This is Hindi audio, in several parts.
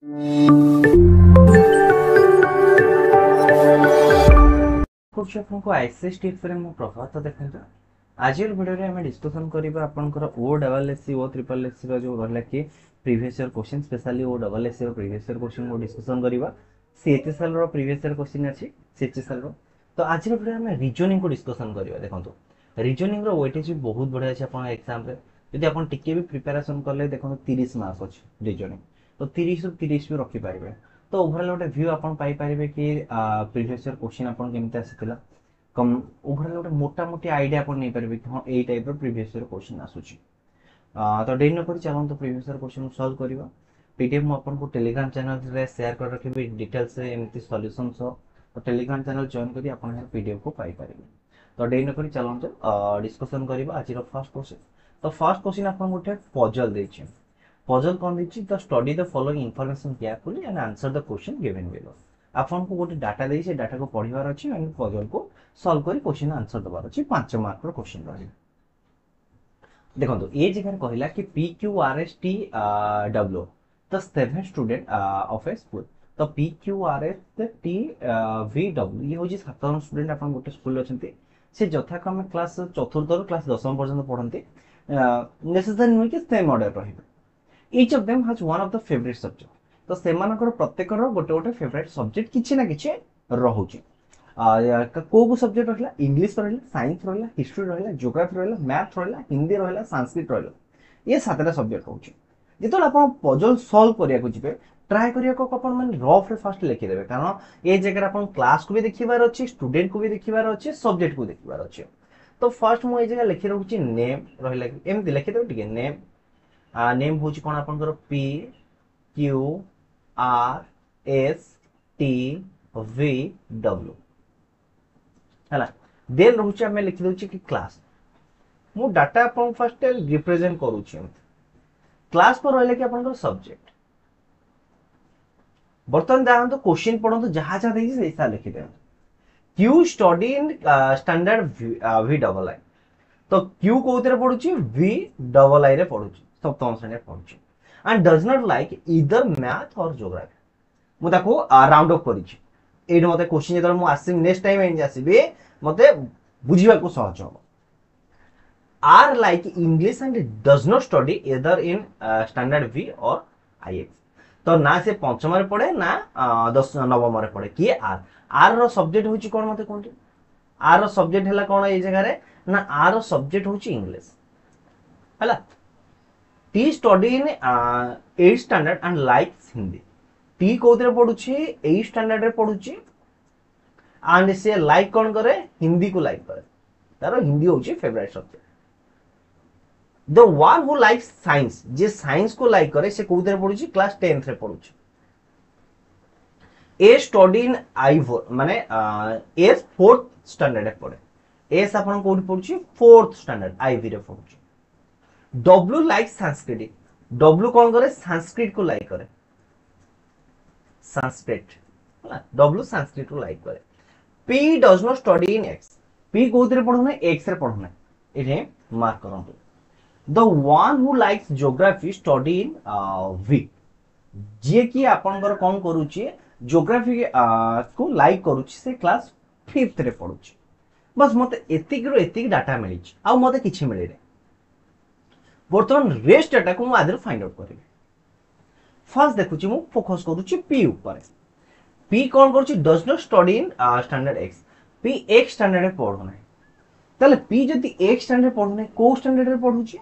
कुछ आपको आईसीएस टिप्स रे मो प्रभात देखंतु आज वीडियो रे हम डिस्कशन करबा आपनकर ओ डबल एससी ओ ट्रिपल एससी रो जो रहला कि प्रीवियस ईयर क्वेश्चन स्पेशली ओ डबल एससी रो प्रीवियस ईयर क्वेश्चन को डिस्कशन करबा सीएचएसएल रो प्रीवियस ईयर क्वेश्चन अछि सीएचएसएल रो तो आज वीडियो हम रीजनिंग को डिस्कशन करबा देखंतु रीजनिंग रो वेटेज बहुत बढ़िया अछि आपन एग्जाम रे यदि आपन टिके भी प्रिपरेशन करले देखंतु 30 मार्क अछि रीजनिंग तो 30 रो 30 भी रखि पारिबे तो ओवरऑल गोटे व्यू आपन पाई पारिबे कि प्रीवियस ईयर क्वेश्चन आपन केमते आसीतिला कम ओवरऑल गोटे मोटा मोटी आईडिया आपन नै पारिबे कि हां एई टाइप रो प्रीवियस ईयर क्वेश्चन आसुची तो डेन न करी चलन तो प्रीवियस ईयर क्वेश्चन सॉल्व करबा पीडीएफ म आपन को टेलीग्राम चैनल रे शेयर कर रखिबे डिटेल्स से एमती सॉल्यूशन सो तो टेलीग्राम चैनल जॉइन करी आपन हे पीडीएफ को पाई पारिबे तो डेन न करी चलन तो डिस्कशन करबा आज रो फर्स्ट क्वेश्चन तो फर्स्ट क्वेश्चन आपन गोटे पजल देछि पजल कौन दीची the study the following information carefully and answer the question given below आपन को गोटे डाटा देई से डाटा को पढिबार अछि एंड पजल को सॉल्व करी क्वेश्चन आंसर दबार अछि 5 मार्क रो क्वेश्चन रही देखंतु ए जगह कहला कि P Q R S T W the 7 student of a school तो P Q R S T V W ये होजी 7 स्टूडेंट आपन गोटे स्कूल अछंती से यथाक्रम क्लास चतुर्थ रो क्लास 10 पर्यंत पढंती नेसेसरी नुय कि सेम ऑर्डर रहिबे each of them has one of the favorite subject तो सेमानकर प्रत्येक रो गोटे गोटे फेवरेट सब्जेक्ट किछि ना किछि रहउची को को सब्जेक्ट रहला इंग्लिश रहला साइंस रहला हिस्ट्री रहला ज्योग्राफी रहला मैथ रहला हिंदी रहला संस्कृत रहला ये सातटा सब्जेक्ट होउची जेतोल आपण पजल सॉल्व करिया को जिबे ट्राई करिया को आपण मन रफ रे फर्स्ट लिखि देबे कारण ए जगह आपण क्लास को भी देखिबार अछि स्टूडेंट को भी देखिबार अछि सब्जेक्ट को देखिबार अछि तो फर्स्ट मो ए जगह लिखि रहउची नेम रहला एमति लिखि देबे ठीक है नेम नेम होची कोन आपनकर P Q R S T V W हला देन रहउची हम लिखि दउची कि क्लास मु डाटा आपन फर्स्ट रिप्रेजेंट करूची क्लास पर रहले कि आपनकर सब्जेक्ट बर्तन दाहन तो क्वेश्चन पढन तो जहा जहा देई से ऐसा लिखि दे Q study in standard V double I तो क्यू कोतरे पढुची वी डबल आई रे पढुची सप्तम श्रेणी पढुची and does not like either math or geography मु ताको राउंड अप करिछि एड मते क्वेश्चन जेतर मु आसी नेक्स्ट टाइम एंड आसीबे मते बुझिबा को सहज हो are like English and does not study either in standard V और आईएक्स तो ना से पंचम रे पढे ना 10 नवम रे पढे कि आर रो सब्जेक्ट होची कोन मते कोन आर रो सब्जेक्ट हला कोन ए जगह रे ना आर रो सब्जेक्ट होची इंग्लिश हला T study in 8th standard and likes Hindi T कोतरे पढुची 8th स्टैंडर्ड रे पढुची एंड से लाइक कोन करे हिंदी को लाइक करे तारो हिंदी होची favourite subject the one who likes science J science को लाइक करे से कोतरे पढुची क्लास 10th रे पढुची ए स्टडी इन आई4 माने एस 4th स्टैंडर्ड रे पढे एस आपन कोठी पढुची 4th स्टैंडर्ड आईवी रे पढुची W लाइक संस्कृत W कौन करे संस्कृत को लाइक करे संस्कृत W संस्कृत को लाइक करे P does not study in X P कोथरे पढने X रे पढने एठे मार्क करंतु the one who likes geography study in V जे कि आपनकर कोन करूची ज्योग्राफी को लाइक करूची से क्लास 5th रे पढुची बस मते एतिक रो एतिक डाटा मिलिची आ मते किछि मिले रे बर्तमान रेस्ट डाटा को मु आदर फाइंड आउट करिवे फर्स्ट देखुची मु फोकस करूची पी ऊपर पी कोन करूची does not study in standard x P एक स्टैंडर्ड रे पढो नै तले पी जति एक स्टैंडर्ड पढो नै को स्टैंडर्ड रे पढुची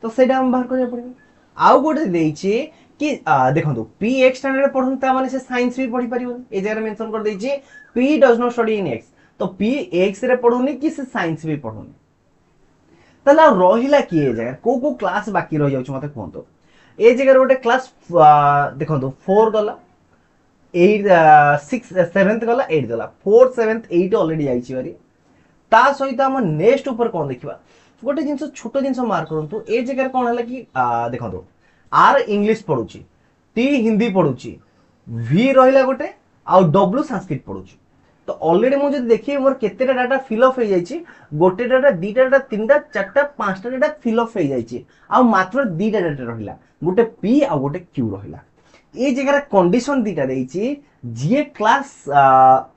तो सेटा हम बाहर करिया पड़िबे आउ गोटे देइची कि देखंतु पी एक स्टैंडर्ड रे पढो ता माने से साइंस भी पढी परिबो ए जगह मेंशन कर देइची P does not study in X तो पी एक्स रे पढोनी कि से साइंस भी पढोनी तला रहिला कि ए जगह को क्लास बाकी रहि जाउछ मते कोनतो ए जगह गोटे क्लास देखंतु 4 गला 8 6 7th गला 8 गला 4th 7th 8 ऑलरेडी आइची बारी ता सहित हम नेक्स्ट ऊपर कोन देखिबा गोटे जिंस छोटो जिंस मार्क करंतु ए जगह कोन हला कि देखंतु आर इंग्लिश पढुची टी हिंदी पढुची वी रहिला गोटे आ डब्ल्यू संस्कृत पढुची तो ऑलरेडी मु जदी देखि मोर केतेटा डाटा फिल अप हो जाईची गोटे डाटा दीटा डाटा तीनटा चारटा पांचटा डाटा फिल अप हो जाईची आ मात्र दीटा डाटा रहिला गोटे पी आ गोटे क्यू रहिला ए जगह कंडीशन दीटा देछि जे क्लास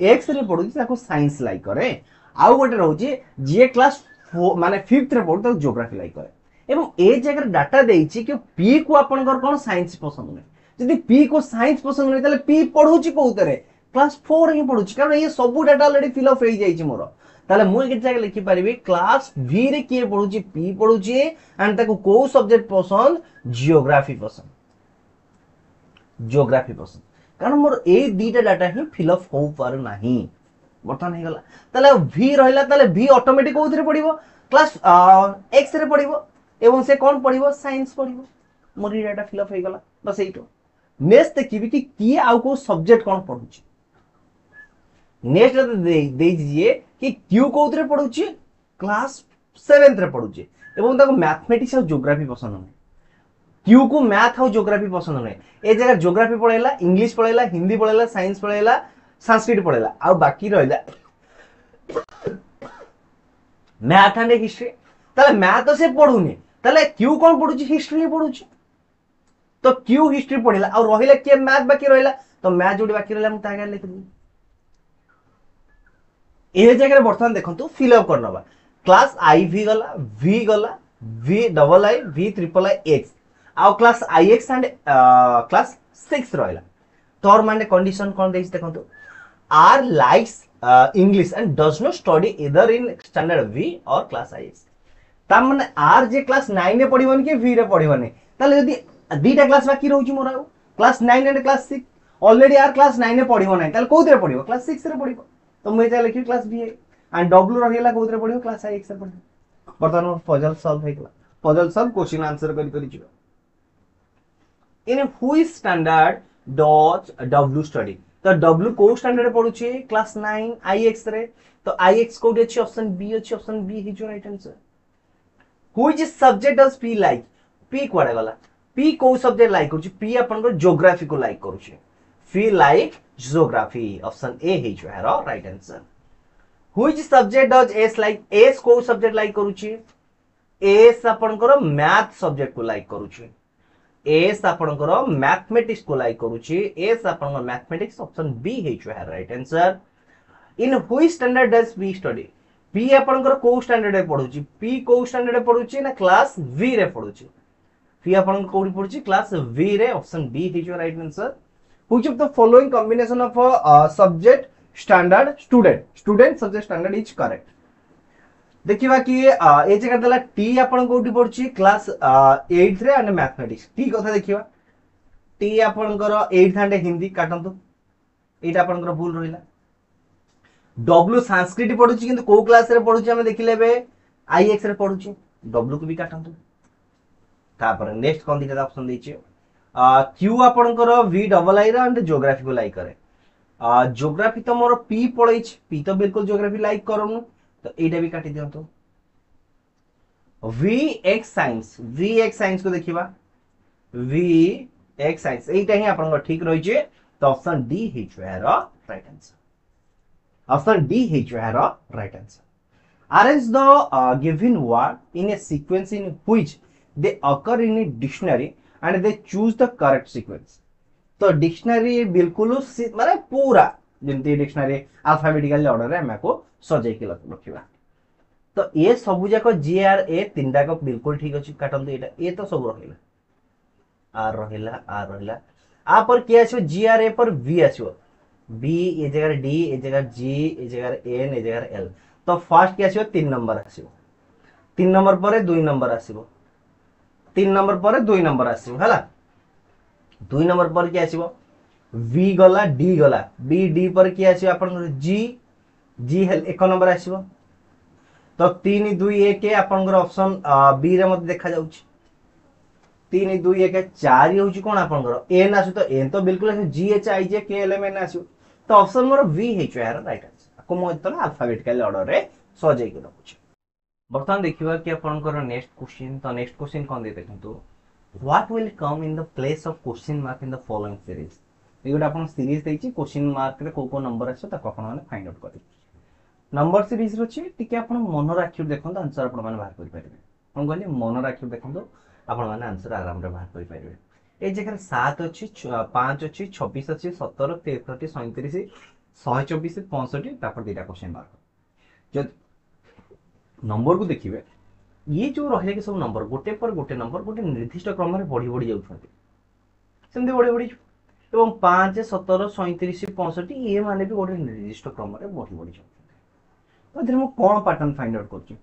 एक्स रे पढु ताको साइंस लाइक करे आउ गोटे रहउछि जे क्लास माने 5th रे पढु ताको ज्योग्राफी लाइक करे एवं ए जगह डाटा देछि कि पी को आपनकर कोन साइंस पसंद नै जदि पी को साइंस पसंद नै तले पी पढुछि कोउतरे क्लास 4 ही पढुछि कारण ये सब डाटा ऑलरेडी फिल अप हो जाइछि मोर ताले मु एक जगह लिखि परिबी क्लास वी रे के पढुछि पी पढुछि एंड ताको को सब्जेक्ट पसंद ज्योग्राफी पसंद ज्योग्राफी पसंद कारण मोर ए दीटा डाटा ही फिल अप हो पार नाही बर्तमान हे गला ताले वी रहला ताले वी ऑटोमेटिक कोथरे पडिबो क्लास एक्स रे पडिबो एवं से कोन पडिबो साइंस पडिबो मोर ए डाटा फिल अप हे गला बस एइटो नेक्स्ट देखिबी कि किए आउ को सब्जेक्ट कोन पढुछि नेक्स्ट दे दीजिए कि क्यू कोथरे पढुछि क्लास 7th रे पढुछि एवं ताको मैथमेटिक्स और ज्योग्राफी पसंद नै क्यू को मैथ और ज्योग्राफी पसंद नै ए जगह ज्योग्राफी पढेला इंग्लिश पढेला हिंदी पढेला साइंस पढेला संस्कृत पढेला आ बाकी रहला मैथ एंड हिस्ट्री ताले मैथ तो से पढुनी ताले क्यू कोन पढुछि हिस्ट्री पढुछि तो क्यू हिस्ट्री पढेला और रहिला के मैथ बाकी रहला तो मैथ जोडी बाकी रहला हम तागा लिखबी ए जगह बर्तमान देखंतु फिल अप करनबा क्लास आई वी गला V double I V triple I X आउ class I X and class 6 रहला तोर माने कंडीशन कोन देइस देखंतु R likes English and does not study either in standard V or class I X ता माने आर जे क्लास 9 रे पढिबन के वी रे पढिबन ताले जदी दीटा क्लास बाकी रहउची मोर आउ क्लास 9 एंड क्लास 6 ऑलरेडी आर क्लास 9 रे पढिबो नै ताले कोथरे पढिबो क्लास 6 रे पढिबो तो मैं जा लिखि क्लास बी एंड डब्ल्यू रहिला कोथरे पढिबो क्लास आई एक्स रे पढिबो बर्तमान पजल सॉल्व हेकला पजल सॉल्व क्वेश्चन आंसर करि करि जिवो in which standard dot W study तो डब्ल्यू को स्टैंडर्ड पढुची क्लास 9 आई एक्स रे तो आई एक्स कोड अछि ऑप्शन बी हि जो right answer which subject does P like P कोडे गला पी को सब्जेक्ट लाइक करूची पी अपन को ज्योग्राफी को लाइक करूची P like geography option A हि जो है right answer which subject does S like S को सब्जेक्ट लाइक करूची एस अपन को मैथ सब्जेक्ट को लाइक करूची एस अपन को मैथमेटिक्स को लाइक करूची एस अपन को मैथमेटिक्स ऑप्शन बी हि जो है right answer in which standard does P study P अपन को स्टैंडर्ड रे पढुची पी को स्टैंडर्ड रे पढुची ना क्लास वी रे पढुची पी अपन को पढुची क्लास वी रे ऑप्शन बी हि जो right answer which of the following combination of subject standard student subject standard is correct देखिबा कि ए जगह दला टी अपन कोठी पढुची क्लास 8th रे एंड मैथमेटिक्स टी कथा देखिबा टी अपन को 8th एंड हिंदी काटंतु एटा अपन को भूल रहिला डब्ल्यू संस्कृत पढुची किंतु को क्लास रे पढुची हम देखिलेबे आई एक्स रे पढुची डब्ल्यू को भी काटंतु तापर नेक्स्ट कोन दिटा ऑप्शन दैछि क्यू अपन को वी डबल आई रा एंड ज्योग्राफी को लाइक करे ज्योग्राफी तो मोर पी पढैछि पी तो बिल्कुल ज्योग्राफी लाइक करनु तो एटा भी काटि दियंतो वी एक्स साइंस को देखिबा वी एक्स साइंस एटा ही अपन को ठीक रहि जे तो ऑप्शन डी हि जो है राइट आंसर ऑप्शन डी हि जो है right answer arrange the given word in a sequence in which they occur in a dictionary and they choose the correct sequence तो डिक्शनरी बिल्कुल माने पूरा जेंती डिक्शनरी अल्फाबेटिकली ऑर्डर रे हम को सजे के रखिबा तो ए सब जाक जी आर ए तीनटा को बिल्कुल ठीक अछि काटन एटा ए तो सब रहिला आ पर के आछो जी आर ए पर वी आछो बी ए जगह डी ए जगह जी ए जगह एन ए जगह एल तो फर्स्ट के आछो 3 नंबर आछो 3 नंबर पर 2 नंबर आसीबो 3 नंबर पर 2 नंबर आसीबो हला 2 नंबर पर के आसीबो वी गला बी डी पर के आसीबो अपन जी हेल 1 नंबर आसीबो तो 3 2 1 अपन ऑप्शन बी रे मत देखा जाउछ 3 2 1 4 होउछ कोन अपन एन आसु तो एन तो बिल्कुल आसु जी एच आई जे के एल एम एन आसु तो ऑप्शन मोर वी हे छ राइट आंसर को मो तो अल्फाबेटिकल ऑर्डर रे सजे के रखुछ बर्तमान देखिबा कि अपन नेक्स्ट क्वेश्चन तो नेक्स्ट क्वेश्चन कोन दे देखंतु what will come in the place of question mark in the following series एगोटा अपन सीरीज देछि क्वेश्चन मार्क रे को नंबर आछो त कोन माने फाइंड आउट करि नंबर सीरीज रछि टिके अपन मन राखि देखंतु आंसर अपन माने बाहर करि पारिबे हम कहली मन राखि देखंतु आपण माने आंसर आराम रे बाहर करि पारिबे ए जगह 7 अच्छी 5 अच्छी 26 अच्छी 17 63 37 124 65 तापर दुटा क्वेश्चन मार्क जब नंबर को देखिए ये जो रहे सब नंबर गोटे पर गोटे नंबर गोटे निर्दिष्ट क्रम में बढ़ी बढ़ी जाऊँगी सेमती बढ़ी बढ़ी एवं 5 17 37 65 ये माने भी गोटे निर्दिष्ट क्रम में बढ़ी बढ़ी जाऊँगी तो कौन पैटर्न फाइंड आउट कर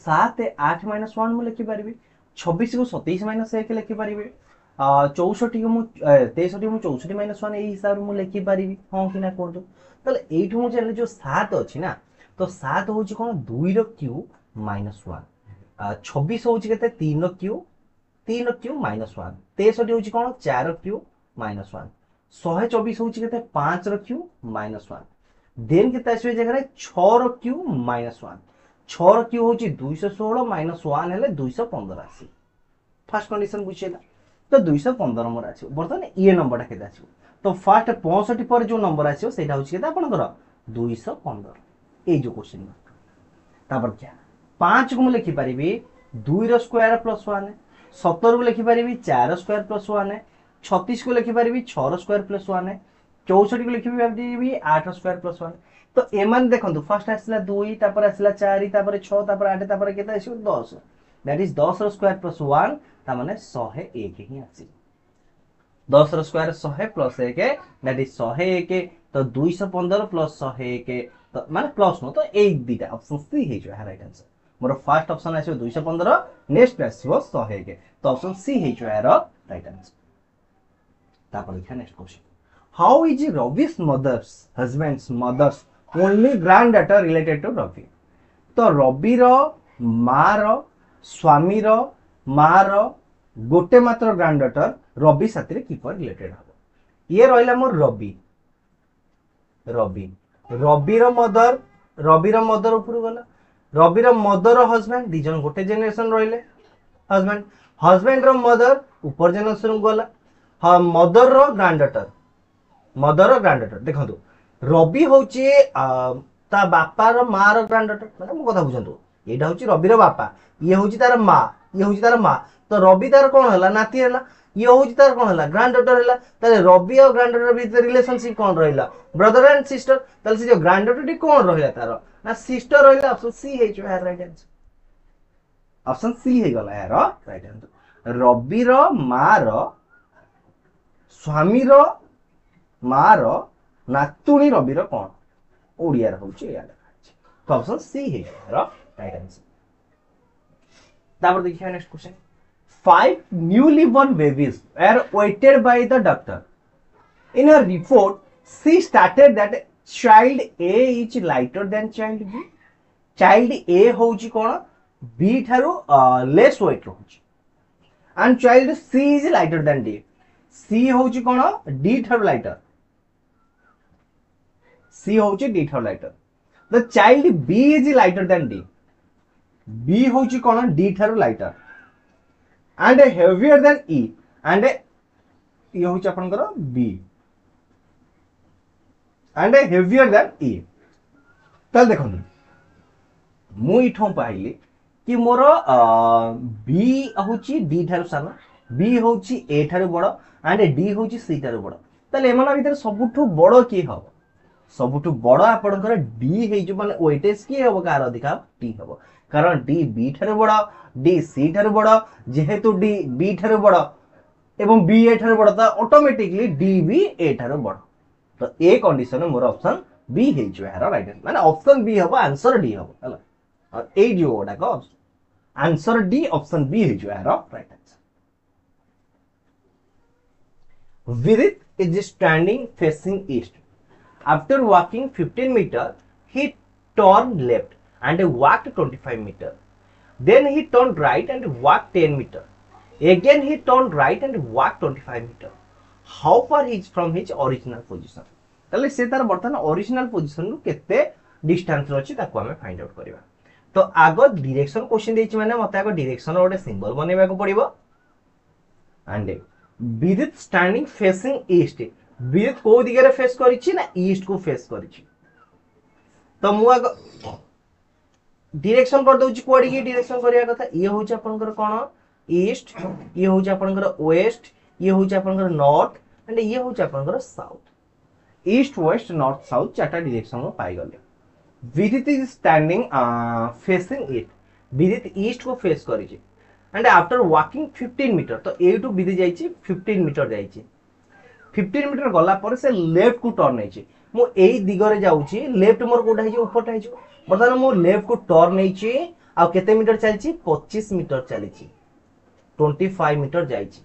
7 8 - 1 मुझे लिखिपारि 26 को 27 - 1 लिखिपारि 64 को 63 को 64 - 1 यही हिसाब से मुझे लिखिपारि हाँ कि ना कहतु ताले एठू मु जानिले जो 7 अछि ना तो 7 होची कोन 2 रो क्यू -1 26 होची केते 3 रो क्यू -1 63 होची कोन 4 रो क्यू -1 124 होची केते 5 रो क्यू -1 देन केते आसीबे जगह 6 रो क्यू -1 6 रो क्यू होची 216 -1 हेले 215 आसी फर्स्ट कंडीशन बुझेला तो 215 मोर आछो बर्तन ये नंबर केते आछो तो फर्स्ट 65 पर जो नंबर आछो सेटा होची केते आपनकर 215 ए जो क्वेश्चन मार्क तापर क्या 5 को मु लिखि परिबी 2 रो स्क्वायर प्लस 1 17 को लिखि परिबी 4 रो स्क्वायर प्लस 1 36 को लिखि परिबी 6 रो स्क्वायर प्लस 1 64 को लिखि परिबी 8 रो स्क्वायर प्लस 1 तो एमन देखंतु फर्स्ट आसला 2 तापर आसला 4 तापर 6 तापर 8 तापर केते आसी 10 दैट इज 10 रो स्क्वायर प्लस 1 ता माने 101 ही आसी 10 रो स्क्वायर 100 प्लस 1 दैट इज 101 तो 215 प्लस 101 तो माने प्लस नो तो 1 दिटा ऑप्शन सी हे जो है right answer more first option आसी 215 नेक्स्ट आसी 101 तो ऑप्शन सी हे जो है राइट आंसर तापर देखा next question how is Ravi's mother's husband's mother's only granddaughter related to Ravi तो रवि रो मां रो स्वामी रो मां रो गोटे मात्र ग्रैंड डॉटर रवि साथी किपर रिलेटेड हम ये रहिला मोर रवि रवि रो मदर ऊपर गला रवि रो मदर हस्बैंड दी जन गोटे जनरेशन रहिले हस्बैंड रो मदर ऊपर जनरेशन गला हां मदर रो ग्रैंड डॉटर देखंतु रवि होची ता बापा रो मां रो ग्रैंड डॉटर माने मो कथा बुझंतु एटा होची रवि रो बापा ये होची तार मां ये होची तार मां तो रवि तार कोन हला नाती हला ये होची तार कोन हला ग्रैंड डॉटर हला ताले रवि और ग्रैंड डॉटर बीच रिलेशनशिप कोन रहिला ब्रदर एंड सिस्टर ताले से जो ग्रैंड डॉटर टी कोन रहिला तार ना सिस्टर रहिला ऑप्शन सी हे जो है राइट आंसर ऑप्शन सी हे गला यार राइट आंसर रवि रो मां रो स्वामी रो मां रो नातुणी रवि रो कोन ओडिया रो होची या तो ऑप्शन सी हे राइट आंसर तापर देखिए next question 5 newly born babies were weighted by the doctor. In her report, she stated that child A is lighter than child B. Child A होची कोन B थारो less weight होची and child C is lighter than D. C होची कोन D थारो lighter. C होची D थारो lighter. The child B is lighter than D. B होची कोन D थारो lighter. and heavier than E and ये होची आपनकर B and heavier than E तल देखंतु मु इठो पाइली कि मोर B होची D थारु सानो B होची A थारु बड़ and D होची C थारु बड़ तले एमाना भीतर सबुठु बड़ की हबो सबुठु बड़ आपनकर D हे जो माने वेटेज की हबो कार अधिका D हबो कारण D B थारु बड़ D C थारु बड़ जेहेतु D B थारु बड़ एवं B A थारु बड़ त automatically D B A Tharu बड़ तो ए कंडीशन में मोर ऑप्शन B हे जो है राइट आंसर माने ऑप्शन B हबो आंसर D हबो हला और ए जो ओडा को आंसर D ऑप्शन B हे जो है right answer Vidit is standing facing east after walking 15 meter he turned left and walked 25 meter. Then he turned right and walked 10 meter. Again he turned right and walked 25 meter. How far he is from his original position? ताले से तार बर्तमान ओरिजिनल पोजीशन नु केते डिस्टेंस रो अछि ताको हमें फाइंड आउट करबा तो आगो डायरेक्शन क्वेश्चन देछि माने मते आगो डायरेक्शन ओडे सिंबल बनेबा को पड़िबो एंड विदित स्टैंडिंग फेसिंग ईस्ट विदित को दिगरे फेस करिछि ना ईस्ट को फेस करिछि तो मु आगो डायरेक्शन कर दउछि कोडी की डायरेक्शन करिया कथा ये होछि आपनकर कोन ईस्ट ये होछि आपनकर वेस्ट ये होची आपनकर नॉर्थ एंड ये होची आपनकर south east west north south चारटा डायरेक्शन को पाई गले Vidit is standing facing it Vidit east को फेस करिछि एंड आफ्टर वॉकिंग 15 मीटर तो ए टू विदित जाइछि 15 मीटर जाइछि 15 मीटर गला पर से लेफ्ट को टर्न नेछि मु एई दिगरे जाउछि लेफ्ट मोर कोठा हिजो ऊपर हिजो बर्तमान मु लेफ्ट को टर्न नेछि आ केते मीटर चलछि 25 मीटर चलिछि 25 मीटर जाइछि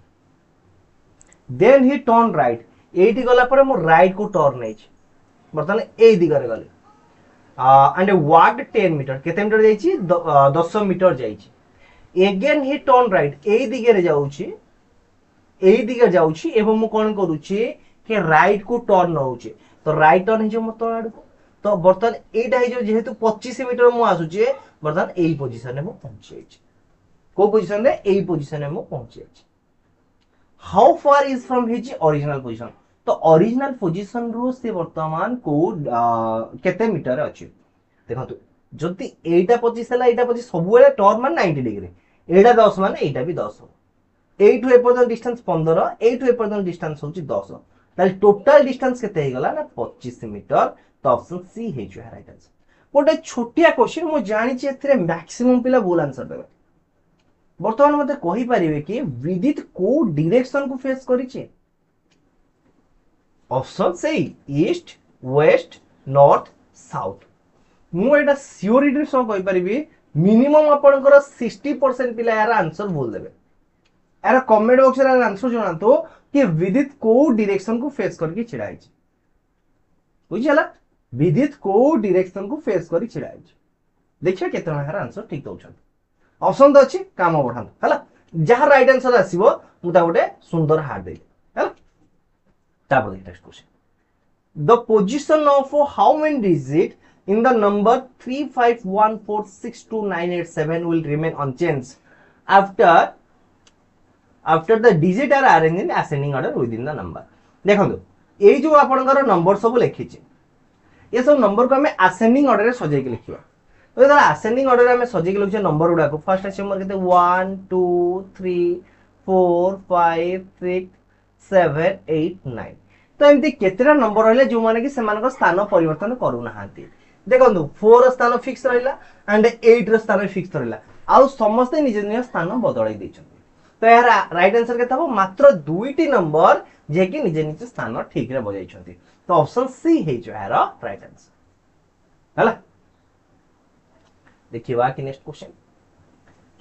देन ही टर्न राइट एठी गला पर मु राइट को टर्न नेछि बर्तमान एई दिगरे गले एंड वॉकड 10 मीटर केते मीटर जाइछि 10 मीटर जाइछि अगेन ही टर्न राइट एई दिगरे जाउछि एई दिगे जाउछि एवं मु कोन करूछि कि राइट को टर्न नउछि तो राइट टर्न हिजो मत आड़ को तो बर्तन एटा हिजो जेहेतु 25 मीटर मु आसुछि बर्तन एई पोजीशन में मु पहुंची जाइछि को पोजीशन रे एई पोजीशन में मु पहुंची जाइछि how far is from his original position तो ओरिजिनल पोजीशन रो से वर्तमान को केते मीटर अछि देखंतु जति एटा 25 हला एटा 25 सब बेले टर्न मान 90 डिग्री एटा 10 मान एटा भी 10 8 टू एपर्यंत डिस्टेंस 15 8 टू एपर्यंत डिस्टेंस होची 10 ताले टोटल डिस्टेंस केते हे गला ना 25 मीटर तो ऑप्शन सी हे जो है राइट आंसर गोटे छोटिया क्वेश्चन मु जानि छी एथिरे मैक्सिमम पिला भूल आंसर देबे वर्तमान मते कहि परिबे कि विदित को डायरेक्शन को फेस करि छी ऑप्शन से ईस्ट वेस्ट नॉर्थ साउथ मु एटा सियोरिटी सो कहि परिबे मिनिमम आपनकर 60% पिला यार आंसर बोल देबे यार कमेंट बॉक्स रे आंसर जणा तो कि विदित को डायरेक्शन को फेस करके छिड़ा है बुझिला विदित को डायरेक्शन को फेस करी छिड़ा है देखिए केते यार आंसर ठीक दउछन ऑप्शन तो अछि काम बढ़ान हला जहां राइट आंसर आसीबो मु ता गोटे सुंदर हार्ट दे हला तापर next question the position of how many digit in the number 351462987 will remain unchanged after the digit are arranged in ascending order within the number देखो ये जो आपनकर नंबर सब लिखी ये सब नंबर को हमें असेंडिंग ऑर्डर रे सजाई के लिखिबा तो इधर असेंडिंग ऑर्डर रे हमें सजाई के लिखछ नंबर गुडा को फर्स्ट अछि हमर केते 1 2 3 4 5 6 7 8 9 तो एमती केतेरा नंबर रहले जो माने कि सेमानक स्थान परिवर्तन करू नाहांती देखो 4 स्थान फिक्स रहिला एंड 8 रो स्थान फिक्स रहिला आ समस्त निज निज स्थान बदलाई दैछन तो यार राइट आंसर के तब मात्र दुईटी नंबर जे कि निज निज स्थान ठीक रे बजाई छथि तो ऑप्शन सी हे जो है राइट आंसर हला देखिए बाकी next question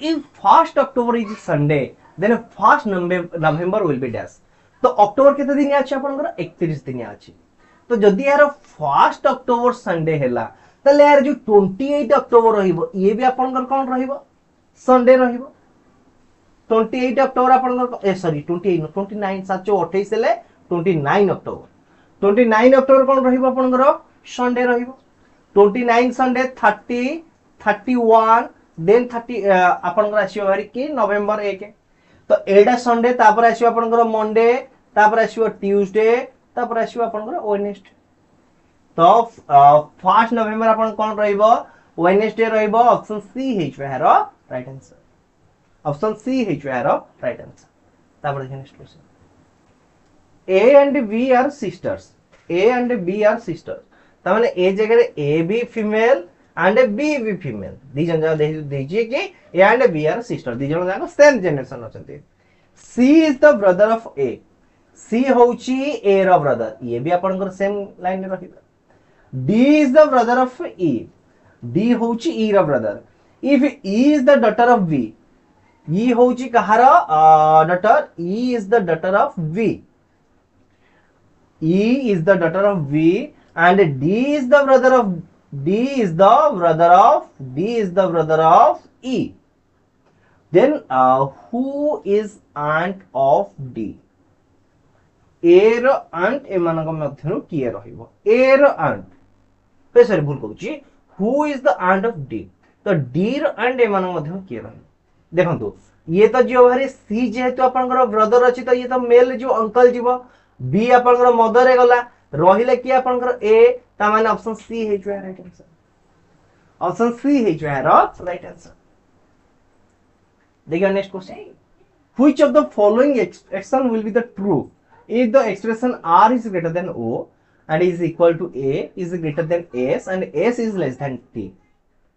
if 1st October is Sunday then 1st November will be dash तो अक्टोबर केते दिन अछि आपनकर 31 दिन अछि तो जदि यार 1st अक्टोबर संडे हैला तले यार जो 28 अक्टोबर रहिबो ये भी आपनकर कोन रहिबो संडे रहिबो 28 अक्टोबर आपनकर सॉरी 28 29 7 28 ले 29 अक्टोबर 29 अक्टोबर कोन रहिबो आपनकर संडे रहिबो 29 संडे 30 31 देन 30 आपनकर आसीबो भारी कि नवंबर 1 तो एडा संडे तापर आसीबो आपनकर मंडे तापर आसीबो ट्यूसडे तापर आसीबो आपनकर वेडनेसडे तो 1st नवंबर आपन कोन रहिबो वेडनेसडे रहिबो ऑप्शन सी हे छेरो राइट आंसर ऑप्शन सी है जो है राइट आंसर तापर देखिए next question A and B are sisters A and B are sisters त माने ए जगह रे ए भी फीमेल एंड बी भी फीमेल दी जन जा देखिए कि A and B are sister दी जन जाको सेम जनरेशन अछंती C is the brother of A C होची ए रो ब्रदर ये भी आपनकर सेम लाइन रे रखिबा D is the brother of E D होची ई रो brother if E is the daughter of B ये होची कहार daughter E is the daughter of V E is the daughter of V and D is the brother of D is the brother of D is the brother of E then who is aunt of D A रो आंट ए मानक मध्यरु किए रहिबो ए रो आंट पे सॉरी भूल कहूची who is the aunt of D तो डी रो आंट ए मानक मध्यरु किए रहिबो देखो ये तो जो भारी सी जेहेतु आपनकर ब्रदर अछि तो ये तो मेल जो अंकल जीवो बी आपनकर मदर रे गला रहिले कि आपनकर ए ता माने ऑप्शन सी हे जो राइट आंसर ऑप्शन सी हे जो राइट आंसर देखिए next question which of the following expression will be the true if the expression r is greater than o and is equal to a is greater than s and s is less than t?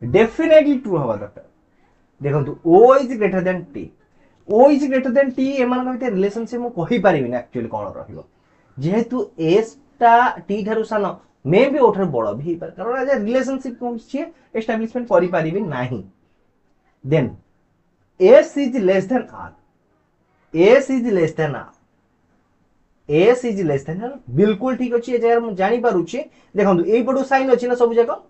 Definitely true हवा दरकार. देखो o is greater than t, o is greater than t एमान कविते रिलेशनशिप मु कहि परिबिन एक्चुअली कोन रहिबो जेहेतु s टा t थारु सान मे भी ओठर बड़ भी पार कारण आज रिलेशनशिप कोन छी एस्टैब्लिशमेंट करि परिबि नाही. Then s is less than r, s is less than r, s is less than r बिल्कुल ठीक अछि. ए जगह हम जानि पारु छी देखंतु एई पटु साइन अछि ना सब जगह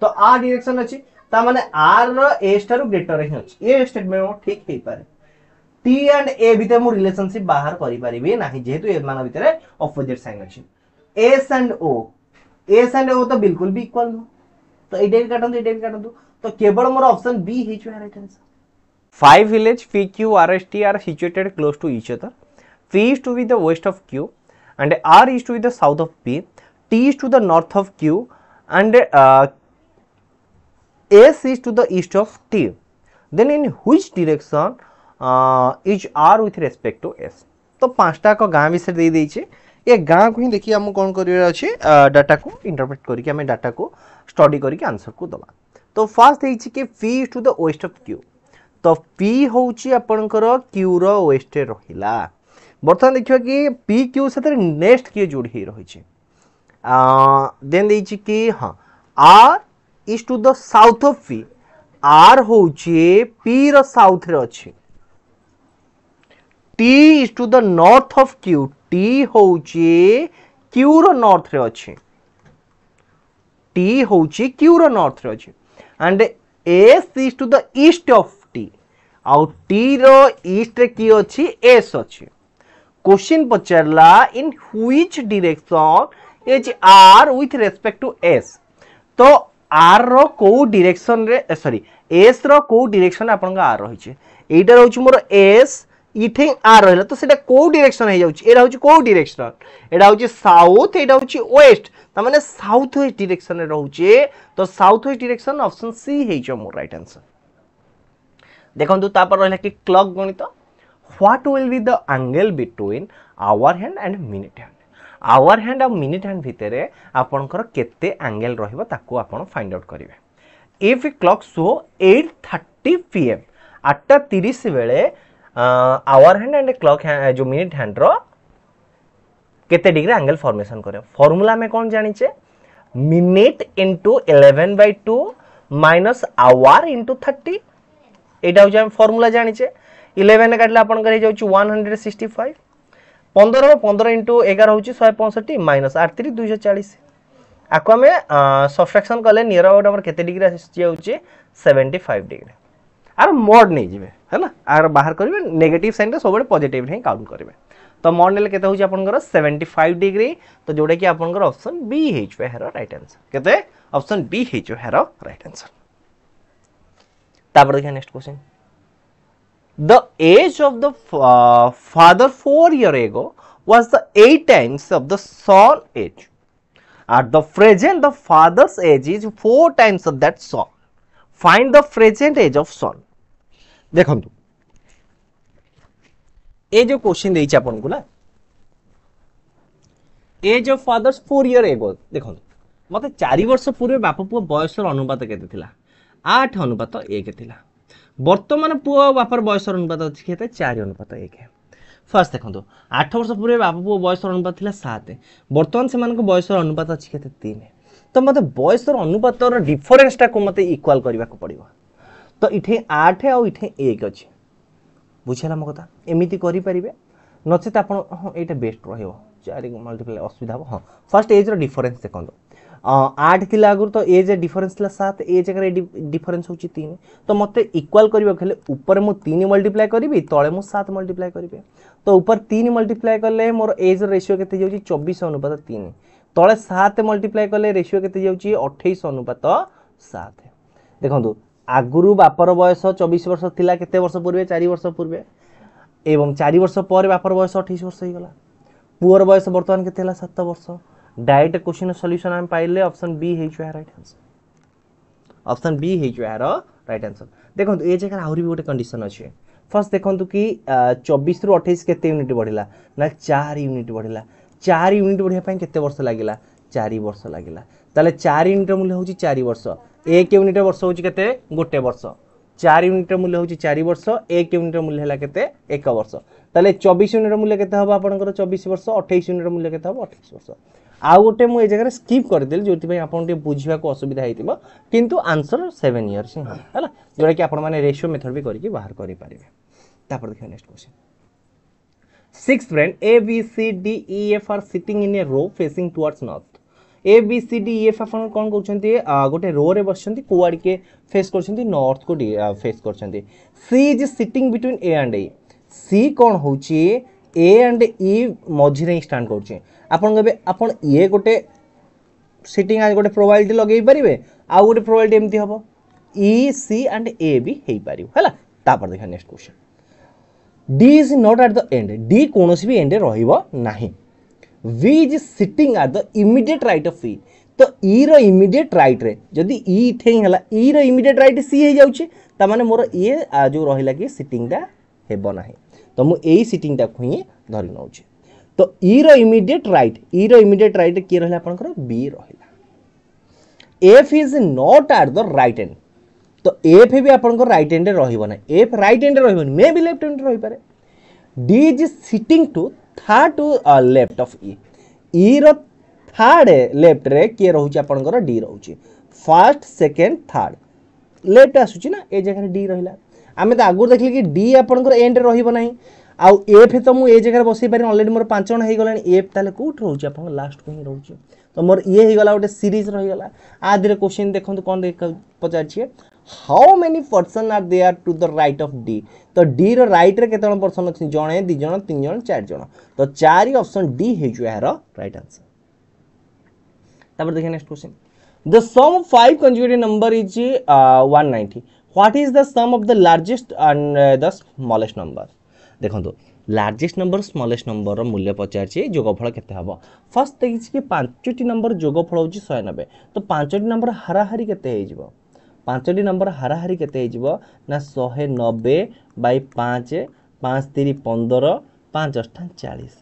तो r डायरेक्शन अछि ता माने r रो s थारु ग्रेटर ही अछि. ए स्टेटमेंट ठीक हे पारे. t एंड a भितर मु रिलेशनशिप बाहर करि परिबे नाही जेहेतु ए मान भितर ऑपोजिट साइन अछि. s एंड o तो बिल्कुल भी इक्वल न तो एटा भी काटंतु तो केवल मोर ऑप्शन बी हे छु right answer. 5 village P, Q, R, S, T are situated close to each other. P is to be the west of Q and R is to be the south of P. T is to the north of Q and S is to the east of T. Then in which direction is R with respect to S? तो पांचटा को गाँ विषय दे देइछे. ये गाँ को ही देखिए हम कौन करियर अछि डाटा को इंटरप्रेट करिके हम डाटा को स्टडी करिके आंसर को दबा. तो फर्स्ट देइछे कि P is to the west of Q. तो P होउची आपनकर Q रो वेस्ट रहिला. बर्तमान देखियो कि P Q सतर नेक्स्ट के जोड़ ही रही छै. देन देइछि कि हां R is to the south of P. R होउची P रो साउथ रे अछि. T is to the north of Q. T होउची Q रो नॉर्थ रे अछि. T होउची Q रो नॉर्थ रे अछि. And S is to the east of T. आउ T रो ईस्ट रे की अछि S अछि. क्वेश्चन पचरला in which direction is R with respect to S. तो R रो को डायरेक्शन रे सॉरी S रो को डायरेक्शन आपन का R रही छै. एटा रहउछि मोर S इथे R रहला तो सेटा को डायरेक्शन हे जाउछि. एटा होछि को डायरेक्शन एटा होछि साउथ एटा होछि वेस्ट त माने साउथ वेस्ट डायरेक्शन रे रहउछि. तो south west direction option C हे छ मोर राइट आंसर. देखंतु तापर रहला कि क्लॉक गणित. What will be the angle between hour hand and minute hand. Hour hand और मिनिट हैंड भितरे आपनकर केते एंगल रहइबो ताको आपन फाइंड आउट करिवे. इफ क्लॉक शो 8:30 pm 8:30 बेले आवर हैंड एंड क्लॉक जो मिनिट हैंड रो केते डिग्री एंगल फॉर्मेशन करे. फार्मूला में कोन जानि छे minute into 11/2 minus hour into 30. एटा हो जाय फार्मूला जानि छे. 11 काटले आपन करे जाउची 165. 15 इनटू 11 होची 165 माइनस 8 240. आको में सब्ट्रैक्शन करले नियर अबाउट हमर केते डिग्री आसी जाउची 75 डिग्री. आर मोड नै जिवे हैला. आर बाहर करबे नेगेटिव साइन रे सबले पॉजिटिव रे काउंट करबे. तो मोड नेले केते होची आपन 75 डिग्री. तो जोडे कि आपन ऑप्शन बी हेचवे हेरो राइट आंसर. केते ऑप्शन बी हेचवे हेरो राइट आंसर. तापर देखिए next question. The age of the father 4 years ago was the 8 times of the son age. At the present, the father's age is 4 times of that son. Find the present age of son. देखंतु ए जो क्वेश्चन देइछ आपन को ना age of fathers 4 years ago देखंतु मते 4 वर्ष पूर्व बापा पुओ बयसर अनुपात केते थिला 8 अनुपात 1 थिला. वर्तमान पुओ बापर बयसर अनुपात अछि केते 4 अनुपात 1. फर्स्ट देखंतु 8 वर्ष पूर्व बापा पुओ बयसर अनुपात थिला 7. वर्तमान से मानको बयसर अनुपात अछि केते 3. तो मते बयसर अनुपात रो डिफरेंस टा को मते इक्वल करबा को पड़िबो. तो इठे 8 और इठे 1 अछि. बुझिला म कथा एमिति करि परिबे नचेत आपण हां एटा बेस्ट रहइबो 4 मल्टीप्लाई असुविधा हो. हां फर्स्ट एज रो डिफरेंस देखंतु 8 थिला आगुर तो एज डिफरेंस थिला 7 एज जगह डिफरेंस होची 3. तो मते इक्वल करबा खेले ऊपर मु 3 मल्टीप्लाई करबी तळे मु 7 मल्टीप्लाई करबे. तो ऊपर 3 मल्टीप्लाई करले मोर एज रेशियो केते जाउची 24 अनुपात 3. तळे 7 मल्टीप्लाई करले रेशियो केते जाउची 28 अनुपात 7. देखंतु आगुरु बापर बयस 24 वर्ष थिला केते वर्ष पूर्वे 4 वर्ष पूर्वे एवं 4 वर्ष पर बापर बयस 28 वर्ष हो गला. पुअर बयस वर्तमान केते हला 7 वर्ष. डायरेक्ट क्वेश्चन सॉल्यूशन हम पाइले ऑप्शन बी हे जो राइट आंसर. ऑप्शन बी हे जो राइट आंसर. देखंतु ए जगह आउरी भी गोटे कंडीशन अछि फर्स्ट देखो कि 24 रु 28 केते यूनिट बढ़िला ना 4 यूनिट बढ़िला 4 यूनिट बढ़िया केते वर्ष लागिला 4 वर्ष लागिला ताले 4 यूनिट मूल्य होची 4 वर्ष 1 यूनिट वर्ष होची केते गोटे वर्ष 4 यूनिट मूल्य होची 4 वर्ष 1 यूनिट मूल्य हला केते 1 वर्ष ताले 24 यूनिट मूल्य केते हबो आपनकर 24 वर्ष 28 यूनिट मूल्य केते हबो 28 वर्ष आ गोटे मु ए जगह स्किप कर देल जोति भाई आपन टे बुझिबा को असुविधा हेतिबो किंतु आंसर 7 इयर्स ही हला जोरा कि आपन माने रेशियो मेथड भी करके बाहर करि पारिबे तापर देखिए next question six friend A B C D E F are sitting in a row facing towards north A B C D E F आपन कोन कहउछंती गोटे रो रे बसछंती कोआड के फेस करछंती नॉर्थ को फेस करछंती C is sitting between A and E C कोन होउची A and E मझी रे स्टैंड करछे आपन कहबे आपन ये गोटे सिटिंग आज गोटे प्रोबेबिलिटी लगेई परिबे आ गोटे प्रोबेबिलिटी एमती हबो E C and A भी हेई परिबो हला तापर देखा next question D is not at the end D कोनोसी भी एंड रहिबो नाही V is sitting at the immediate right of E तो E रो immediate right रे जदी E इथे हला E रो immediate right C हे जाउची त माने मोर ये जो रहिला कि सिटिंग दा हेबो नाही तो मु एई सिटिंग ता खुई धरि नउची तो E रो इमीडिएट राइट के रहला आपनकर B रहला F is not at the right end तो F भी आपनकर राइट एंड रहइबो ना F राइट एंड रहइबो मे भी लेफ्ट एंड रहि पारे D is sitting to third to left of E रो थर्ड लेफ्ट रे के रहउची आपनकर D रहउची फर्स्ट सेकंड थर्ड लेफ्ट आसुची ना ए जगह D रहला आमे तो आगुर देखली कि D आपनकर एंड रहइबो नाही आउ एफ तो मु ए जगह बसई पारि ऑलरेडी मोर 5 जण हे गलानी एफ ताले कोठ रहउची आपन लास्ट को ही रहउची तो मोर ये हे गला ओटे सीरीज रहि गला आ दिरे क्वेश्चन देखंतु कोन देख पचार छिए how many person are there to the right of D तो डी रो राइट रे केतन पर्सन अछि जणे 2 जण 3 जण 4 जण तो 4 ही ऑप्शन डी हे जो यार राइट आंसर तापर देखिए next question the sum of 5 conjugative number is 190 what is the sum of the largest and the smallest number देखो लार्जेस्ट नंबर स्मॉलेस्ट नंबर मूल्य पचार जोगफल केते हबो फर्स्ट देखि कि 5टी नंबर जोगफल होची 190 तो 5टी नंबर हाराहारी केते हे जिवो 5टी नंबर हाराहारी केते हे जिवो ना 190 बाय 5 5 3 15 5 8 40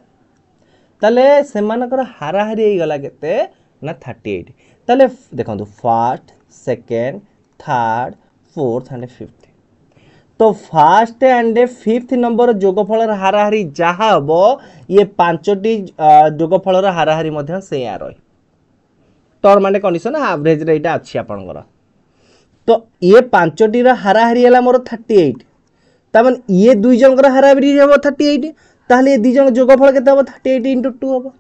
ताले सेमानकर हाराहारी हे गला केते ना 38 ताले देखंतु first second third fourth and fifth तो फर्स्ट एंड फिफ्थ नंबर जोगफल हाराहारी जहा हबो ये 5टी जोगफल हाराहारी मध्य से आ रही टर्म एंड कंडीशन एवरेज रे एटा अछि आपनकर तो ये 5टी रा हाराहारी हला मोर 38 तमन ये दुई जनकर हाराहारी हबो 38 ताले ये दुई जन जोगफल केते हबो 38 * 2 हबो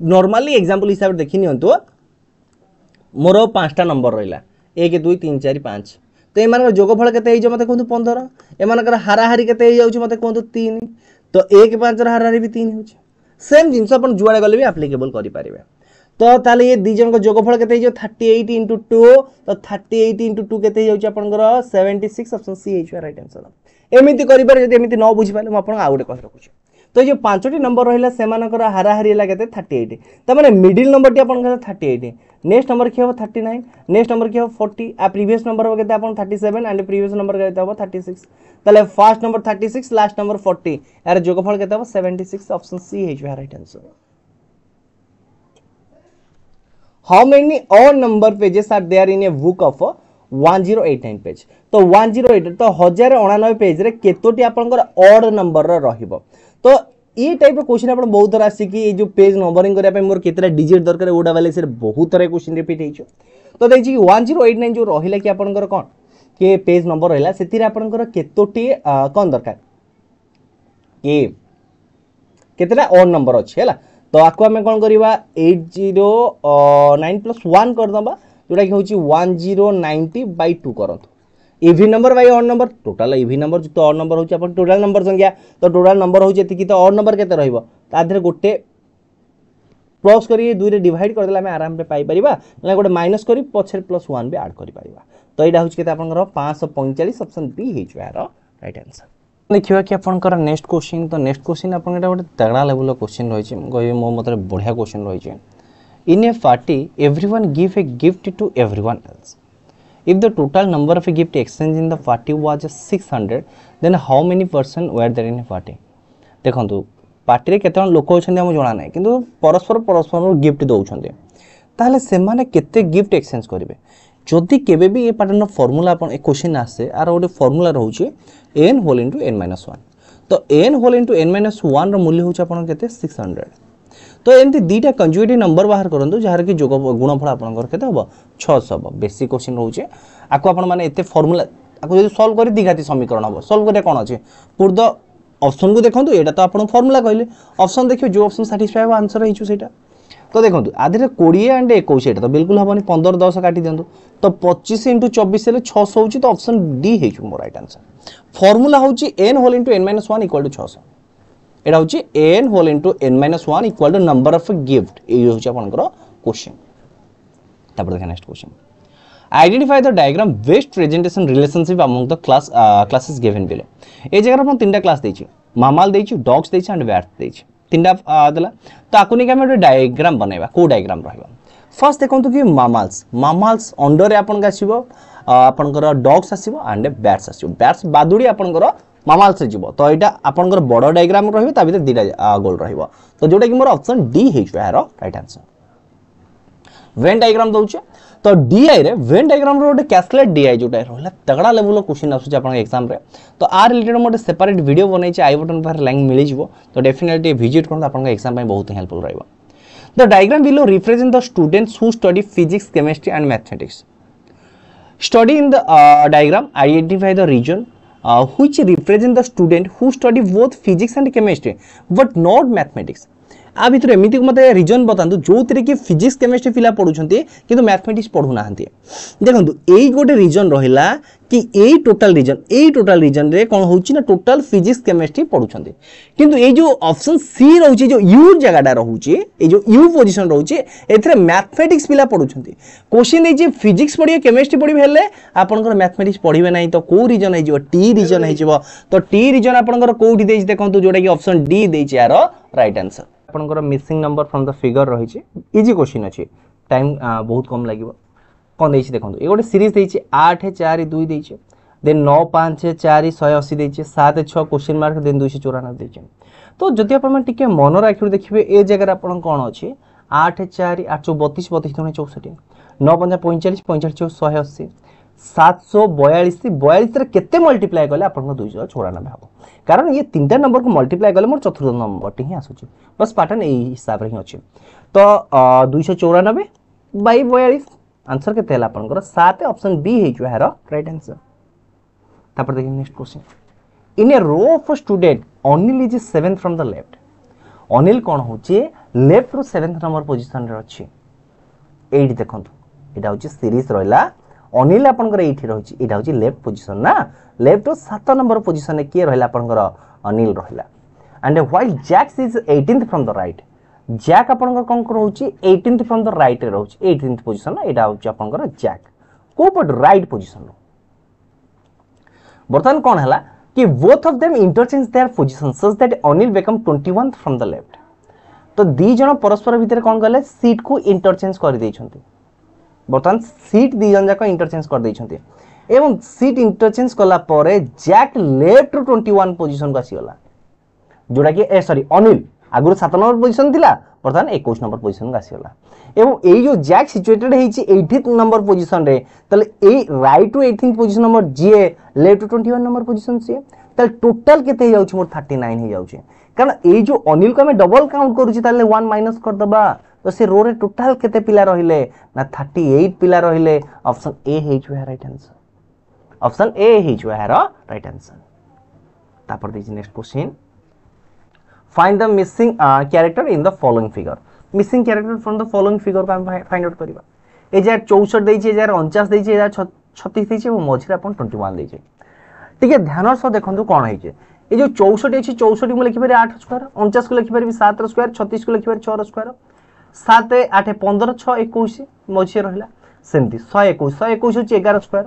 नॉर्मली एग्जांपल हिसाब देखि नियंतु मोर 5टा नंबर रहिला 1 2 3 4 5 तो एमान जोगफल केते हे जो मते कहतु 15 एमानकर हाराहारी केते हे जाउछ मते कहतु 3 तो 1 5 रा हाराहारी भी 3 होछ सेम जिंस अपन जुआडे गले भी एप्लीकेबल करि पारिबे तो ताले ये दी जन को जोगफल केते हे जो 38 * 2 तो 38 * 2 केते हे जाउछ आपनकर 76 ऑप्शन सी हे राइट आंसर एमिति करि पारे जदि एमिति न बुझि पाले म आपन आउडे कहि रखुछ तो जो 5टी नंबर रहिला सेमानकर हाराहारी हला केते 38 त माने मिडिल नंबर टी आपन 38 नेक्स्ट नंबर के हो 39 नेक्स्ट नंबर के हो 40 आ प्रीवियस नंबर हो केते आपन 37 एंड प्रीवियस नंबर केते हो 36 तले फर्स्ट नंबर 36 लास्ट नंबर 40 यार जोगफल केते हो 76 ऑप्शन सी हे जो right answer how many odd number pages are there in a book of 1089 page तो 108 तो 1099 पेज रे केतोटी आपनकर ऑड नंबर रहिबो तो ये टाइप ऑफ क्वेश्चन आपण बहुत तरह आसी कि जो पेज नंबरिंग करिया पे मोर केतरा डिजिट दरकार ओडा वाले से बहुत तरह क्वेश्चन रिपीट हेचो तो देखि 1089 जो रहिला कि आपनकर कोन के पेज नंबर रहिला सेतिरा आपनकर केतोटी कोन दरकार के केतरा ऑड नंबर अछि हैला तो आको हमें कोन करिवा 809 + 1 कर दबा जोटा कि होची 1090/2 करंतु even number by odd number total even number जो ऑड नंबर होची अपन टोटल नंबर संख्या तो टोटल नंबर होची एति कि तो ऑड नंबर केते रहइबो ता धरे गोटे प्लस करी 2 रे डिवाइड कर देला हम आराम रे पाई परिबा ना गोटे माइनस करी पछे +1 भी ऐड करि परिबा तो एडा होची केते आपनकर 545 ऑप्शन बी हे जो यार राइट आंसर देखिबा कि आपनकर नेक्स्ट क्वेश्चन तो नेक्स्ट क्वेश्चन आपन एटा गोटे तगड़ा लेवल क्वेश्चन रहिछि गय मो मतरे बढ़िया क्वेश्चन रहिछि in a party everyone give a gift to everyone else if the total number of gift exchange in the party was 600 then how many person were there in a party देखंतु पार्टी रे केते लोक अछन हम जणा नै किंतु परस्पर परस्पर गिफ्ट दउछन ताले से माने केते गिफ्ट एक्सचेंज करिवे जदि केबे भी ए पैटर्न फार्मूला अपन ए क्वेश्चन आसे आर ओडे फार्मूला रहउची n होल इनटू n - 1 तो n होल इनटू n - 1 रो मूल्य होची अपन केते 600 तो एमती दीटा कंजुगेटिव नंबर बाहर करंतु जहार की जोग गुणफल आपनकर केते हबो 600 हबो बेसिक क्वेश्चन रहउची आको अपन माने एते फार्मूला आको जदि सॉल्व करी दिघाती समीकरण हबो सॉल्व करे कोन अछि पुर द ऑप्शन को देखंतु एटा तो आपण फार्मूला कहले ऑप्शन देखियो जो ऑप्शन सैटिस्फाई हो आंसर हिचु सेटा तो देखंतु आधे 20 एंड 21 एटा तो बिल्कुल हबनी 15 10 काटी दियंतु तो 25 * 24 हेले 600 होची तो ऑप्शन डी हिचु मोर राइट आंसर फार्मूला होची n whole into n - 1 equal to 600 एटा होची n whole into n - 1 equal to number of gift ए होची आपनकर क्वेश्चन तापर देखा next question identify the diagram best presentation relationship among the classes given below ए जगह अपन तीनटा क्लास देछि मामाल देछि डॉग्स देछि एंड बैट्स देछि तीनटा देला तो आकु नै हम डायग्राम बनाइबा को डायग्राम रहबा फर्स्ट देखंतु कि मामाल्स अंडर रे अपन गासिबो आपनकर डॉग्स आसीबो एंड बैट्स आसीबो बैट्स बादुडी आपनकर मामाल्स से जीवो तो एटा आपनकर बड़ डायग्राम रहबो ता भीतर दीटा गोल रहबो तो जोटा कि मोर ऑप्शन डी हेछ यार राइट आंसर वेन डायग्राम दउचे तो डीआई रे वेन डायग्राम रो गोटे कैस्केलेट डीआई जोटा रहला तगड़ा लेवल क्वेश्चन आसुचे आपन एग्जाम रे तो आर रिलेटेड मोटे सेपरेट वीडियो बनै छै आई बटन पर लिंक मिलि जिवो तो डेफिनेटली विजिट करन आपन एग्जाम में बहुत हेल्पफुल रहबो the diagram below represent the students who study physics chemistry and mathematics study in the diagram identify the region which represent the student who study both physics and chemistry but not mathematics आ भितर एमिति मते रीजन बतांतु जो तरे कि फिजिक्स केमिस्ट्री पिला पढुछंती किंतु मैथमेटिक्स पढु नाहंती देखंतु एई गोटे रीजन रहिला कि एई टोटल रीजन रे कोन होउची ना टोटल फिजिक्स केमिस्ट्री पढुछंती किंतु एई जो ऑप्शन सी रहउची जो यू जगाडा रहउची एई जो यू पोजीशन रहउची एथरे मैथमेटिक्स पिला पढुछंती क्वेश्चन देछि फिजिक्स पढिए केमिस्ट्री पढिबे हेले आपनकर मैथमेटिक्स पढिबे नाही तो को रीजन हे जिवो टी रीजन हे जिवो तो टी रीजन आपनकर कोठी देछि देखंतु जोटा कि ऑप्शन डी देछि यार राइट आंसर आपनकर missing number from the figure रही छै इजी क्वेश्चन अछि टाइम बहुत कम लागिवो कोन देछि देखंतु ए गोटे सीरीज देछि 8 4 2 देछि देन 9 5 4 180 देछि 7 6 क्वेश्चन मार्क देन 294 देछि तो जदि आपण टिके मन राखिर देखिबे ए जगह आपण कोन अछि 8 4 832 32 64 9 5 45 45 180 742 42 रे केते मल्टीप्लाई करले आपन 294 हो कारण ये तीनटा नंबर को मल्टीप्लाई करले मोर चतुर्थ नंबर टी ही आसुची बस पैटर्न एई हिसाब रे ही अछि तो 294 बाय 42 आंसर केते हला आपन 7 ऑप्शन बी हे जो हेरो राइट आंसर तापर देखिए next question in a row of student Anil is 7th from the left Anil कोन होची लेफ्ट रो 7th नंबर पोजीशन रे अछि एठी देखंतु एटा होची सीरीज रहला अनिल आपनकर एठी रहउची एटा होची लेफ्ट पोजीशन ना लेफ्ट रो 7 नंबर पोजीशन रे के रहला आपनकर अनिल रहला and while Jacks is 18th from the right Jack आपनकर कोन रहउची 18th फ्रॉम द राइट रे रहउची 18th पोजीशन ना एटा होची आपनकर जैक को पट राइट पोजीशन रो बर्तन कोन हला कि both of them interchange their position such that Anil become 21th from the left तो दी जण परस्पर भितर कोन गले सीट को इंटरचेंज कर दैछंती बर्तन सीट दी जन जाक इंटरचेंज कर दैछंती एवं सीट इंटरचेंज कला परे जैक लेफ्ट 21 पोजीशन को आसी गला जोड़ा कि सॉरी अनिल आगुर 7 नंबर पोजीशन थिला बर्तन 21 नंबर पोजीशन को आसी गला एवं एई जो जैक सिचुएटेड हेछि 18th नंबर पोजीशन रे तले ए right to 18th position number जे लेफ्ट टू 21 नंबर पोजीशन से तले टोटल केते हे जाउछि मोर 39 हे जाउछि कारण ए जो अनिल को हम डबल काउंट करूछि तले 1 माइनस कर दबा तो से रो रे टोटल केते पिला रहिले ना 38 पिला रहिले ऑप्शन ए हे जो है राइट आंसर ऑप्शन ए हे जो है राइट आंसर तापर देखि next question find the missing character in the following figure missing character from the following figure को हम फाइंड आउट करबा ए जे 64 देछि ए जे 49 देछि ए जे 36 देछि और मझिरा अपन 21 देछि ठीक है ध्यान से देखंतु कोन है जे ए जो 64 अछि 64 को लिखि पारे 8 स्क्वायर 49 को लिखि पारे 7 स्क्वायर 36 को लिखि पारे 6 स्क्वायर 7 8 15 6 21 मझे रहला सेमती 121 121 होची 11 स्क्वायर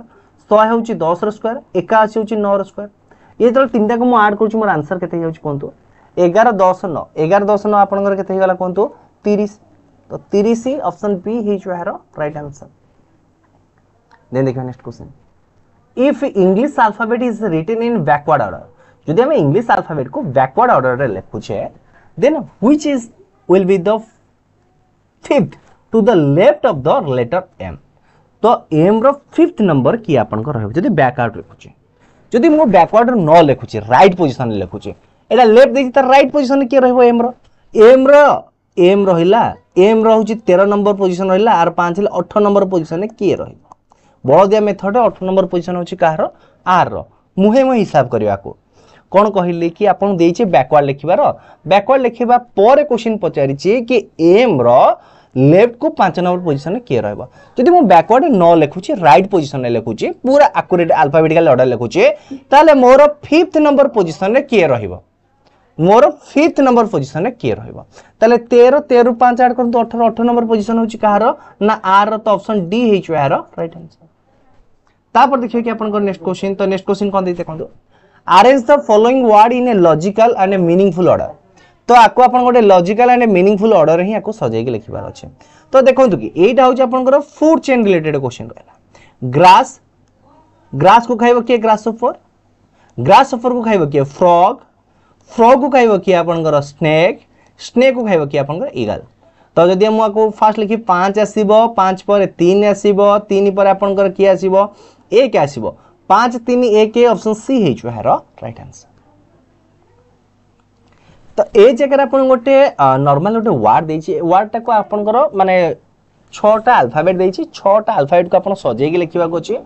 100 होची 10 रो स्क्वायर 81 होची 9 रो स्क्वायर ये तो तीनटा को मु ऐड करछु मोर आंसर केते होची कोंतु 11 10 9 11 10 9 आपनकर केते हे गला कोंतु 30 तो 30 ऑप्शन बी हे जो है राइट आंसर देन देखिए next question if English alphabet is written in backward order जदि हम इंग्लिश अल्फाबेट को बैकवर्ड ऑर्डर रे लिखुछे then which is will be the fifth to the left of the letter M तो एम रो फिफ्थ नंबर की आपन को रहबो जदि बैकवर्ड लिखुछे जदि मो बैकवर्ड न लिखुछे राइट पोजीशन रे लिखुछे एटा लेफ्ट देखि त राइट पोजीशन के रहबो एम रहिला एम रहउची 13 नंबर पोजीशन रहिला आर 5 ले 8 नंबर पोजीशन रे के रहइबो बळदिया मेथड 8 नंबर पोजीशन होची काहरो आर रो मुहे म हिसाब करबा को कोन कहिली कि आपन देइचे बैकवर्ड लिखिबार बैकवर्ड लिखिबा पर क्वेश्चन पचारिचे कि एम रो लेफ्ट को 5 नंबर पोजीशन रे के रहइबो जदि मो बैकवर्ड न लिखुची राइट पोजीशन रे लिखुची पूरा एक्यूरेट अल्फाबेटिकल ऑर्डर लिखुची ताले मोर 5th नंबर पोजीशन रे के रहइबो मोर 5th नंबर पोजीशन रे के रहइबो ताले 13 13 5 ऐड करन तो 18 18 नंबर पोजीशन होची कहारो ना आर रो तो ऑप्शन डी हेचो यार राइट आंसर तापर देखियो कि आपन को नेक्स्ट क्वेश्चन तो नेक्स्ट क्वेश्चन कोन देते कोन arrange the following word in a logical and a meaningful order तो आपको आपन गोटे logical and a meaningful order ही आपको सजाई के लिखिबार अछि तो देखंतु कि एटा होची आपन को फूड चेन रिलेटेड क्वेश्चन रहला ग्रास ग्रास को खाइबो के ग्रासहोफर को खाइबो के फ्रॉग फ्रॉग को खाइबो कि आपनकर स्नेक स्नेक को खाइबो कि आपनकर ईगल तो जदि हम को फास्ट लिखि 5 आसीबो 5 पर 3 आसीबो 3 पर आपनकर कि आसीबो 1 आसीबो 5 3 1 ऑप्शन सी हेचो हेरो राइट आंसर तो ए जगह आपन गोटे नॉर्मल गोटे वर्ड देछि वर्ड टा को आपनकर माने 6टा अल्फाबेट देछि 6टा अल्फाबेट को आपन सजेई के लिखिबा को अछि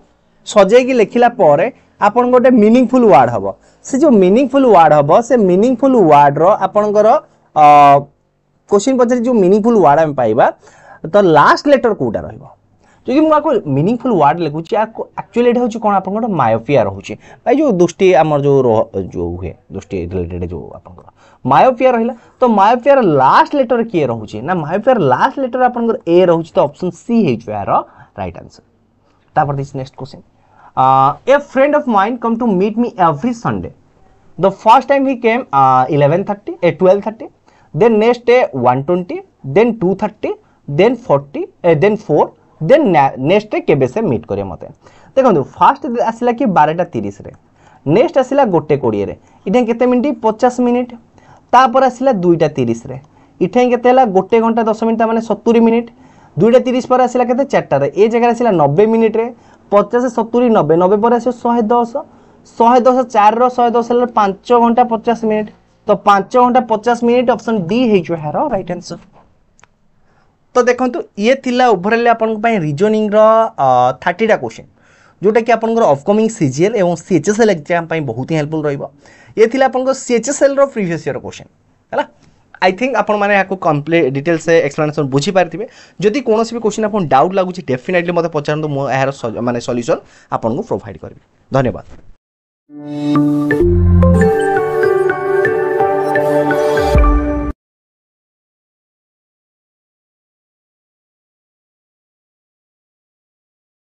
सजेई के लिखिला परे आपन गोटे मीनिंगफुल वर्ड हबो से जो मीनिंगफुल वर्ड हबो से मीनिंगफुल वर्ड रो आपनकर क्वेश्चन पछरे जो मीनिंगफुल वर्ड हम पाइबा तो लास्ट लेटर कोटा रहइबो जदि मु आको मीनिंगफुल वर्ड लिखुची आको एक्चुअली एटा होची कोन आपनकर मायोपिया रहउची भाई जो दृष्टि हमर जो हुए दृष्टि रिलेटेड जो आपनकर मायोपिया रहिला तो मायोपिया लास्ट लेटर के रहउची ना मायोपिया लास्ट लेटर आपनकर ए रहउची तो ऑप्शन सी हेचो यार राइट आंसर तापर this next question a friend of mine come to meet me every Sunday. The first time he came 11:30, 12:30, then next day 1:20, then 2:30, then 40, then 4, then next day केबे से मीट करिया मते देखो फर्स्ट आसिला कि 12:30 रे नेक्स्ट आसिला 1:20 रे इठे केते मिनिट 50 मिनिट तापर आसिला 2:30 रे इठे केते हला 1 घंटा 10 मिनिट माने 70 मिनिट 2:30 पर आसिला केते 4टा रे ए जगह आसिला 90 मिनिट रे 50 70 90 90 पर आसे 110 110 4 रो 110 ले 5 घंटा 50 मिनिट तो 5 घंटा 50 मिनिट ऑप्शन डी हेजो हेरो राइट आंसर तो देखंतु ये थिला ओवरऑल आपन पय रीजनिंग रो 30 टा क्वेश्चन जोटा कि आपन अपकमिंग सीजीएल एवं सीएचएसएल एग्जाम पय बहुत ही हेल्पफुल रहइबो ये थिला आपन सीएचएसएल रो प्रीवियस ईयर क्वेश्चन हैला आई थिंक आपण माने याको कंप्लीट डिटेल से एक्सप्लेनेशन बुझी पारथिबे जदि कोनोसी भी क्वेश्चन आपन डाउट लागुची डेफिनेटली मते पचारंतु मो एहार माने सॉल्यूशन आपन को प्रोवाइड करबी धन्यवाद।